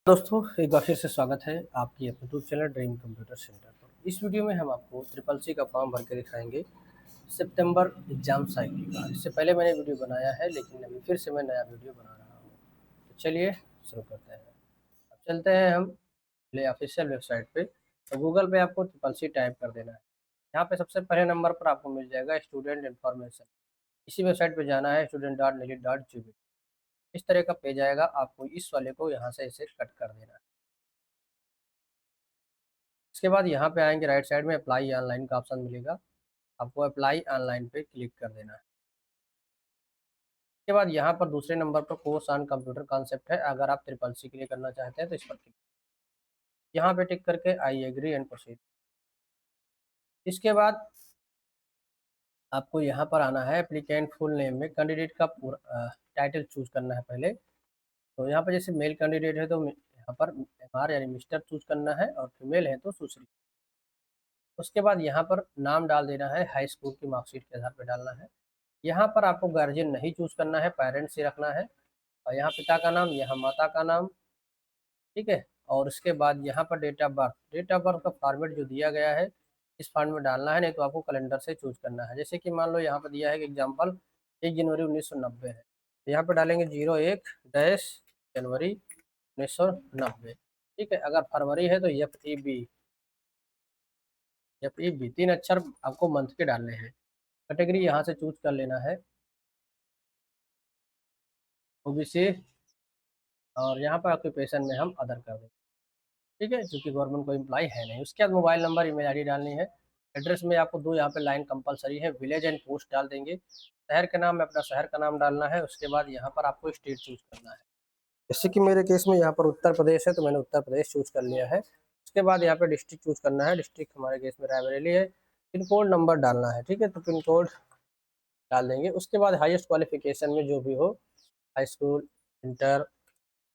दोस्तों, एक बार फिर से स्वागत है आपकी अपने YouTube channel dream computer centre पर। इस वीडियो में हम आपको ट्रिपल सी का फॉर्म भर के दिखाएंगे सितंबर एग्जाम साइकिल का। इससे पहले मैंने वीडियो बनाया है, लेकिन अभी फिर से मैं नया वीडियो बना रहा हूँ। तो चलिए शुरू करते हैं। अब चलते हैं हम अपने ऑफिशियल वेबसाइट पे। तो गूगल पे आपको ट्रिपल सी टाइप कर देना है। यहाँ पे सबसे पहले नंबर पर आपको मिल जाएगा स्टूडेंट इन्फॉर्मेशन। इसी वेबसाइट पे जाना है student.nili.gov। इस तरह का पेज आएगा, आपको इस वाले को यहाँ से इसे कट कर देना है। इसके बाद यहाँ पे आएंगे, राइट साइड में अप्लाई ऑनलाइन का ऑप्शन मिलेगा, आपको अप्लाई ऑनलाइन पे क्लिक कर देना है। इसके बाद यहाँ पर दूसरे नंबर पर कोर्स ऑन कंप्यूटर कॉन्सेप्ट है। अगर आप ट्रिपल सी के लिए करना चाहते हैं तो इस पर क्लिक, यहाँ पे टिक करके आई एग्री एंड प्रोसीड। इसके बाद आपको यहाँ पर आना है, एप्लीकेंट फुल नेम में कैंडिडेट का पूरा टाइटल चूज करना है पहले। तो यहाँ पर जैसे मेल कैंडिडेट है तो यहाँ पर एमआर यानी मिस्टर चूज करना है, और फीमेल है तो सुश्री। उसके बाद यहाँ पर नाम डाल देना है, हाई स्कूल की मार्कशीट के आधार पर डालना है। यहाँ पर आपको गार्जियन नहीं चूज करना है, पेरेंट्स ही रखना है। और यहाँ पिता का नाम, यहाँ माता का नाम, ठीक है। और उसके बाद यहाँ पर डेट ऑफ बर्थ का फॉर्मेट जो दिया गया है इस फॉर्मेट में डालना है, नहीं तो आपको कैलेंडर से चूज करना है। जैसे कि मान लो यहाँ पर दिया है कि एग्जाम्पल 1 जनवरी 1990 है, तो यहाँ पर डालेंगे 01-जनवरी 1990, ठीक है। अगर फरवरी है तो एफ ई बी 3 अक्षर आपको मंथ के डालने हैं। कैटेगरी यहाँ से चूज कर लेना है, ओबीसी। और यहाँ पर ऑक्यूपेशन में हम अदर कर देंगे, ठीक है, क्योंकि गवर्नमेंट कोई एम्प्लॉय है नहीं। उसके बाद मोबाइल नंबर, ईमेल आईडी डालनी है। एड्रेस में आपको दो यहाँ पे लाइन कंपलसरी है, विलेज एंड पोस्ट डाल देंगे। शहर के नाम में अपना शहर का नाम डालना है। उसके बाद यहाँ पर आपको स्टेट चूज करना है। जैसे कि मेरे केस में यहाँ पर उत्तर प्रदेश है, तो मैंने उत्तर प्रदेश चूज कर लिया है। उसके बाद यहाँ पे डिस्ट्रिक्ट चूज करना है। डिस्ट्रिक्ट हमारे केस में रायबरेली है। पिन कोड नंबर डालना है, ठीक है, तो पिन कोड डाल देंगे। उसके बाद हाईएस्ट क्वालिफिकेशन में जो भी हो, हाई स्कूल, इंटर,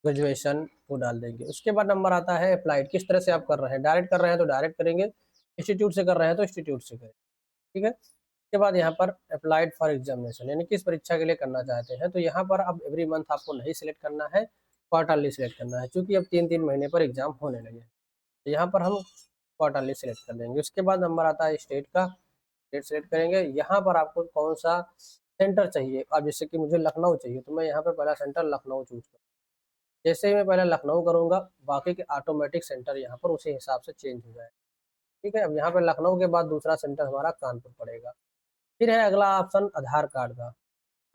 ग्रेजुएशन, वो डाल देंगे। उसके बाद नंबर आता है अप्लाइड, किस तरह से आप कर रहे हैं। डायरेक्ट कर रहे हैं तो डायरेक्ट करेंगे, इंस्टीट्यूट से कर रहे हैं तो इंस्टीट्यूट से करें, ठीक है। उसके बाद यहाँ पर अप्लाइड फॉर एग्जामिनेशन, यानी किस परीक्षा के लिए करना चाहते हैं। तो यहाँ पर अब एवरी मंथ आपको नहीं सिलेक्ट करना है, क्वार्टरली सिलेक्ट करना है, क्योंकि अब 3-3 महीने पर एग्जाम होने लगे हैं। तो यहाँ पर हम क्वार्टरली सिलेक्ट कर देंगे। उसके बाद नंबर आता है स्टेट का, स्टेट सेलेक्ट करेंगे। यहाँ पर आपको कौन सा सेंटर चाहिए। अब जैसे कि मुझे लखनऊ चाहिए, तो मैं यहाँ पर पहला सेंटर लखनऊ चूज करूँ। जैसे ही मैं पहले लखनऊ करूँगा, बाकी के ऑटोमेटिक सेंटर यहाँ पर उसी हिसाब से चेंज हो जाए, ठीक है। अब यहाँ पर लखनऊ के बाद दूसरा सेंटर हमारा कानपुर पड़ेगा। फिर है अगला ऑप्शन आधार कार्ड का।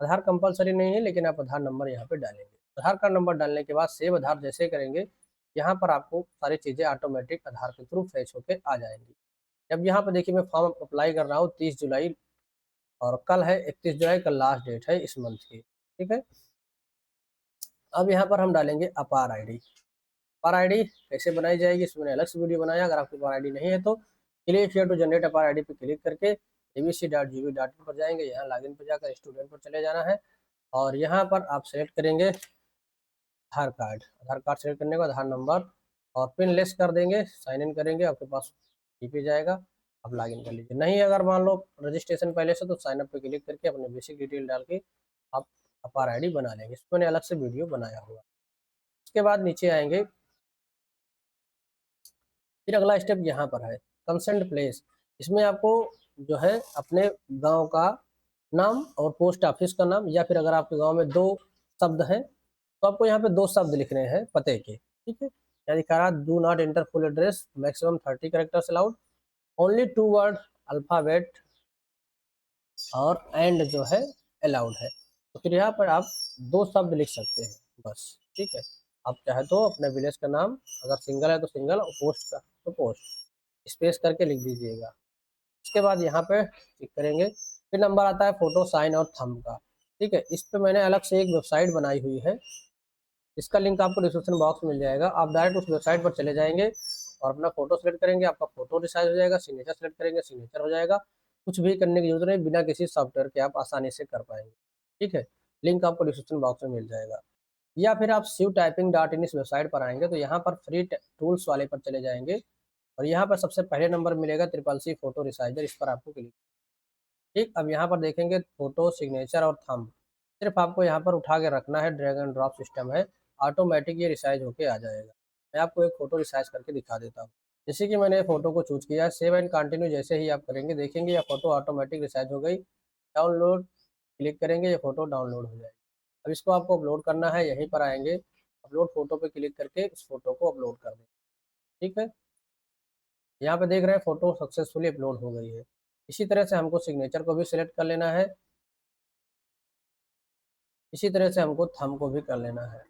आधार कंपलसरी नहीं है, लेकिन आप आधार नंबर यहाँ पे डालेंगे। आधार कार्ड नंबर डालने के बाद सेव आधार जैसे करेंगे, यहाँ पर आपको सारी चीज़ें ऑटोमेटिक आधार के थ्रू फेच होके आ जाएंगी। अब यहाँ पर देखिए, मैं फॉर्म अप्लाई कर रहा हूँ 30 जुलाई, और कल है 31 जुलाई, कल लास्ट डेट है इस मंथ की, ठीक है। अब यहाँ पर हम डालेंगे अपार आईडी। अपार आईडी कैसे बनाई जाएगी, इसमें मैंने अलग से वीडियो बनाया। अगर आपके पास आईडी नहीं है तो क्लिक हियर टू जनरेट अपार आईडी पे क्लिक करके abc.gv.in पर जाएंगे। यहाँ लॉगिन पर जाकर स्टूडेंट पर चले जाना है, और यहाँ पर आप सेलेक्ट करेंगे आधार कार्ड। आधार कार्ड सेलेक्ट करने के बाद आधार नंबर और पिन लेस कर देंगे, साइन इन करेंगे, आपके पास पे जाएगा। आप लॉगिन कर लीजिए। नहीं अगर मान लो रजिस्ट्रेशन पहले से, तो साइन अप पे क्लिक करके अपने बेसिक डिटेल डाल के आप अपार आईडी बना लेंगे। इसमें मैंने अलग से वीडियो बनाया हुआ। उसके बाद नीचे आएंगे, फिर अगला स्टेप यहाँ पर है कंसेंट प्लेस। इसमें आपको जो है अपने गांव का नाम और पोस्ट ऑफिस का नाम, या फिर अगर आपके गांव में दो शब्द हैं तो आपको यहाँ पे दो शब्द लिखने हैं पते के, ठीक है। यानी कहा do not enter full address, maximum 30 characters allowed, only 2 word alphabet और एंड जो है अलाउड है। तो फिर यहाँ पर आप दो शब्द लिख सकते हैं बस, ठीक है। आप चाहे तो अपने विलेज का नाम, अगर सिंगल है तो सिंगल, और पोस्ट का तो पोस्ट, स्पेस करके लिख दीजिएगा। उसके बाद यहाँ पे क्लिक करेंगे। फिर नंबर आता है फोटो, साइन और थंब का, ठीक है। इस पे मैंने अलग से एक वेबसाइट बनाई हुई है, इसका लिंक आपको डिस्क्रिप्शन बॉक्स में मिल जाएगा। आप डायरेक्ट उस वेबसाइट पर चले जाएंगे और अपना फोटो सेलेक्ट करेंगे, आपका फोटो रिसाइज हो जाएगा। सिग्नेचर सेलेक्ट करेंगे, सिग्नेचर हो जाएगा। कुछ भी करने की जरूरत नहीं, बिना किसी सॉफ्टवेयर के आप आसानी से कर पाएंगे, ठीक है। लिंक आपको डिस्क्रिप्शन बॉक्स में मिल जाएगा। या फिर आप siv-typing.in इस वेबसाइट पर आएंगे, तो यहाँ पर फ्री टूल्स वाले पर चले जाएंगे, और यहाँ पर सबसे पहले नंबर मिलेगा ट्रिपल सी फोटो रिसाइजर, इस पर आपको क्लिक, ठीक। अब यहाँ पर देखेंगे फोटो, सिग्नेचर और थंब, सिर्फ आपको यहाँ पर उठा के रखना है, ड्रैग एंड ड्रॉप सिस्टम है, ऑटोमेटिक ये रिसाइज होके आ जाएगा। मैं आपको एक फ़ोटो रिसाइज़ करके दिखा देता हूँ। जैसे कि मैंने फ़ोटो को चूज़ किया, सेव एंड कंटिन्यू जैसे ही आप करेंगे, देखेंगे यह फ़ोटो ऑटोमेटिक रिसाइज़ हो गई। डाउनलोड क्लिक करेंगे, ये फ़ोटो डाउनलोड हो जाएगी। अब इसको आपको अपलोड करना है, यहीं पर आएँगे, अपलोड फ़ोटो पे क्लिक करके इस फ़ोटो को अपलोड कर दें, ठीक है? यहाँ पे देख रहे हैं फ़ोटो सक्सेसफुली अपलोड हो गई है। इसी तरह से हमको सिग्नेचर को भी सिलेक्ट कर लेना है, इसी तरह से हमको थंब को भी कर लेना है।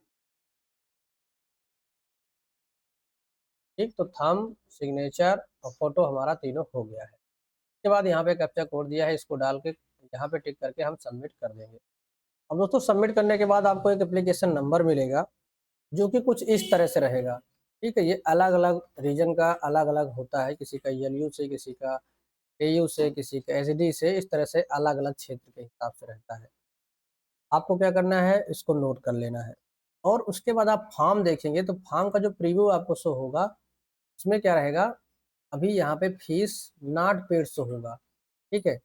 ठीक, तो थंब, सिग्नेचर और फ़ोटो हमारा तीनों हो गया है। उसके बाद यहाँ पे कैप्चा कोड दिया है, इसको डाल के यहाँ पे टिक करके हम सबमिट कर देंगे। अब दोस्तों सबमिट करने के बाद आपको एक एप्लीकेशन नंबर मिलेगा, जो कि कुछ इस तरह से रहेगा। ठीक है, ये अलग-अलग रीजन का अलग-अलग होता है, किसी का एलयू से, किसी का एयू से, किसी का एसडी से, इस तरह से अलग-अलग क्षेत्र के हिसाब से रहता है। आपको क्या करना है, इसको नोट कर लेना है और उसके बाद आप फॉर्म देखेंगे तो फॉर्म का जो प्रीव्यू आपको शो होगा, उसमें क्या रहेगा, अभी यहाँ पे फीस नॉट पेड शो होगा, ठीक है?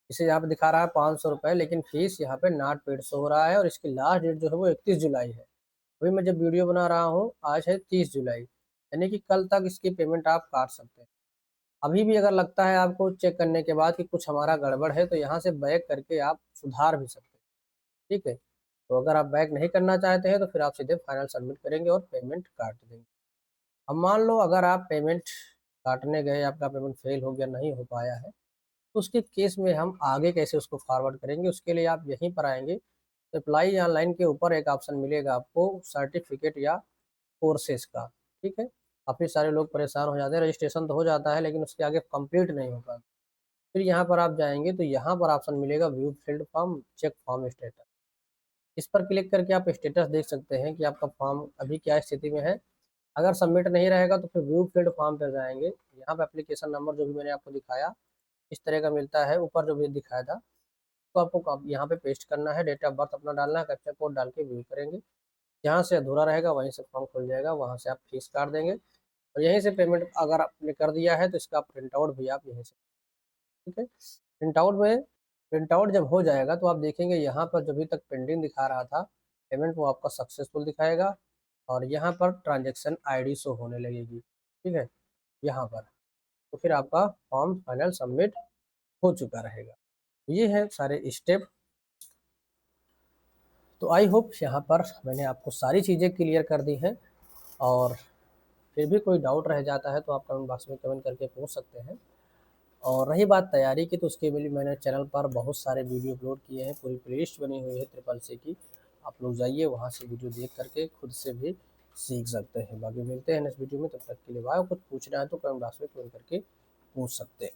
इसे यहाँ पे दिखा रहा है ₹500 लेकिन फीस यहाँ पे नॉट पेड शो हो रहा है और इसकी लास्ट डेट जो है वो 31 जुलाई है। अभी मैं जब वीडियो बना रहा हूँ, आज है 30 जुलाई, यानी कि कल तक इसकी पेमेंट आप काट सकते हैं। अभी भी अगर लगता है आपको चेक करने के बाद कि कुछ हमारा गड़बड़ है, तो यहाँ से बैक करके आप सुधार भी सकते हैं, ठीक है? तो अगर आप बैक नहीं करना चाहते हैं, तो फिर आप सीधे फाइनल सबमिट करेंगे और पेमेंट काट देंगे। अब मान लो अगर आप पेमेंट काटने गए, आपका पेमेंट फेल हो गया, नहीं हो पाया है, तो उसके केस में हम आगे कैसे उसको फॉरवर्ड करेंगे, उसके लिए आप यहीं पर आएँगे, अप्लाई ऑनलाइन के ऊपर एक ऑप्शन मिलेगा आपको सर्टिफ़िकेट या कोर्सेज़ का, ठीक है? काफ़ी सारे लोग परेशान हो जाते हैं, रजिस्ट्रेशन तो हो जाता है लेकिन उसके आगे कंप्लीट नहीं हो पाता। फिर यहाँ पर आप जाएँगे तो यहाँ पर ऑप्शन मिलेगा view field form, check form status. इस पर क्लिक करके आप स्टेटस देख सकते हैं कि आपका फॉर्म अभी क्या स्थिति में है। अगर सबमिट नहीं रहेगा तो फिर व्यू फील्ड फॉर्म पे जाएँगे, यहाँ पे एप्लीकेशन नंबर जो भी मैंने आपको दिखाया, इस तरह का मिलता है, ऊपर जो भी दिखाया था, तो आपको यहाँ पे पेस्ट करना है, डेट ऑफ बर्थ अपना डालना है, कैप्चा कोड डाल के व्यू करेंगे। जहाँ से अधूरा रहेगा वहीं से फॉर्म खुल जाएगा, वहाँ से आप फीस काट देंगे और यहीं से पेमेंट अगर आपने कर दिया है तो इसका प्रिंट आउट भी आप यहीं से, ठीक है? प्रिंट आउट जब हो जाएगा तो आप देखेंगे यहाँ पर जो अभी तक पेंडिंग दिखा रहा था, पेमेंट वो आपका सक्सेसफुल दिखाएगा और यहाँ पर ट्रांज़ैक्शन आईडी शो होने लगेगी, ठीक है? यहाँ पर, तो फिर आपका फॉर्म फाइनल सबमिट हो चुका रहेगा। ये है सारे स्टेप। तो आई होप यहाँ पर मैंने आपको सारी चीज़ें क्लियर कर दी हैं और फिर भी कोई डाउट रह जाता है तो आप कमेंट बॉक्स में कमेंट करके पूछ सकते हैं। और रही बात तैयारी की, तो उसके लिए मैंने चैनल पर बहुत सारे वीडियो अपलोड किए हैं, पूरी प्लेलिस्ट बनी हुई है ट्रिपल सी की। आप लोग जाइए वहाँ से वीडियो देख करके खुद से भी सीख सकते हैं। बाकी मिलते हैं नेक्स्ट वीडियो में, तब तक के लिए बाय। कुछ पूछना है तो कमेंट बॉक्स में कमेंट करके पूछ सकते हैं।